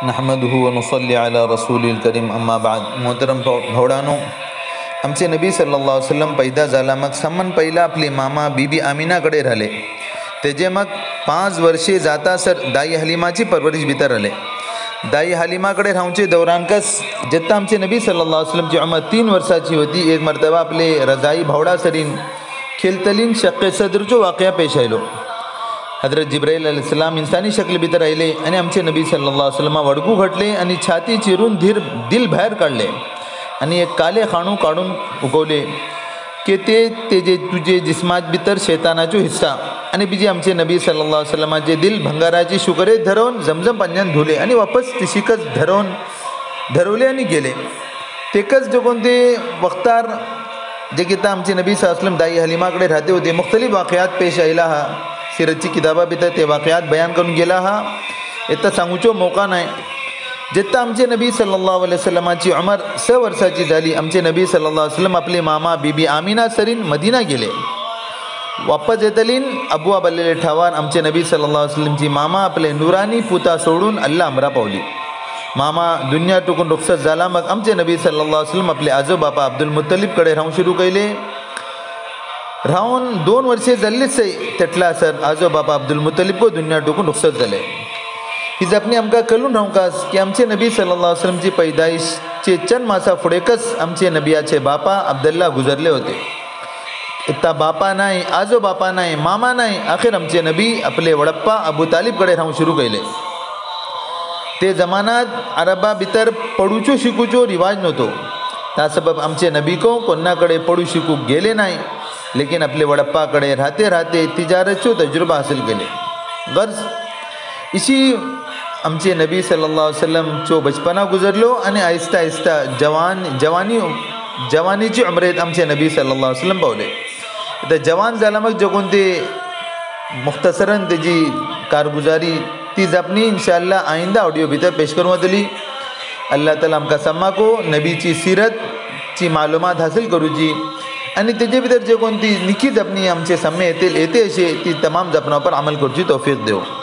नहमदुहु व नुसल्ली अला रसूलिल करीम अम्मा बाद। मोहतरम भावडानो, आमचे नबी सल्लल्लाहु अलैहि वसल्लम पैदा झाला मग सामान पहिला आपली मामा बीबी आमिनाकडे राहिले। तेजे मग 5 वर्षे जाता सर दाई हलीमाची परवरिश भितर राहिले। दाई हलीमाकडे राहूनचे दौरानकस जेत्ता आमचे नबी सल्लल्लाहु अलैहि वसल्लमची उमर 3 वर्षाची होती, एक मर्तबा आपले रजाई भावडा सरीन खेलतलीन शक्के सदरचो वाक़या पेश आयलो। हजरत जिब्राईल अलैहिस्सलाम इंसानी शक्ल भितर आयले आणि आमचे नबी सल्लल्लाहु अलैहि वसल्लम वडकू घटले आणि छाती चिरून दिल भायर काढले आणि एक काले खाणू काढून उगवले की तेजे तुझे जिस्मात भितर शैतानाचो हिस्सा आणि बिजी आमचे नबी सल्लल्लाहु अलैहि वसल्लमाचे दिल भंगाराची शुकरे धरवून जमजम पाण्यान धुले आणि वापस तिशिकच धरवले आणि गेले। तेकच जगून ते वक्तार जे किता आमचे नबी सल्लल्लाहु अलैहि वसल्लम दाई हलीमाकडे राहते होते, मुख्तलिफ वाक़यात पेश आयला हा। सिरतची किताबा भितर ते वाक़यात बयान करून गेला हा। इथं सांगूचो मौका नाही। जेत्ता आमचे नबी सल्लल्लाहु अलैहि वसल्लमाची उमर 6 वर्षाची झाली, आमचे नबी सल्लल्लाहु अलैहि वसल्लम आपले मामा बीबी आमिना सरीन मदीना गेले। वापस येतलीन अबुआ बल्लेले ठावान आमचे नबी सल्लल्लाहु अलैहि वसल्लमची मामा आपले नुरानी पुता सोडून अल्लाह अमरा पावली। मामा दुनिया टुकून रुखसत झाला मग आमचे नबी सल्लल्लाहु अलैहि वसल्लम आपले आजोबापा अब्दुल मुत्तलिबकडे राहून सुरू केले। राहून 2 वर्षे जाल्लीच तेटला सर आजोबापा अब्दुल मुत्तलिब को दुनिया टुकून रुखसत झाले। ही जपणी आमकां कळून रावकास की आमचे नबी सल्लल्लाहु अलैहि वसल्लमची पैदाइशचे चंद मासा फुडेकच आमचे नबियाचे बापा अब्दुल्ला गुजरले होते। इत्ता बापा नाही, आजोबापा नाही, मामा नाही, अखेर आमचे नबी आपले वडप्पा अबू तालिबकडे राहून सुरू केले। ते जमानात अरबा भितर पडूचो शिकूचो रिवाज नव्हतो, त्या सबब आमचे नबी को कोणाकडे पडू शिकूक गेले नाही, लेकिन आपले वडप्पाकडे राहते तिजारतचो तजुर्बा हासिल केले। गर्ज इशी आमचे नबी सल्लल्लाहु अलैहि वसल्लमचो बचपना गुजरलो आणि आहिस्ता आहिस्ता जवानीची उमरेत आमचे नबी सल्लल्लाहु अलैहि वसल्लम पावले। तर जवान झाला मग जगून ते मुख्तसरन तेजी कारगुजारी ती जपनी इंशाअल्लाह आइंदा ऑडियो भितर पेश करूं वतली। अल्लाह ताला आमकां सम्माको नबीची सीरतची मालूमात हासिल करूची आणि तेजे भितर जे कोण ती निखी जपणी आमचे सामने येते अशी ती तमाम जपणांवर अमल करची तौफीक देव।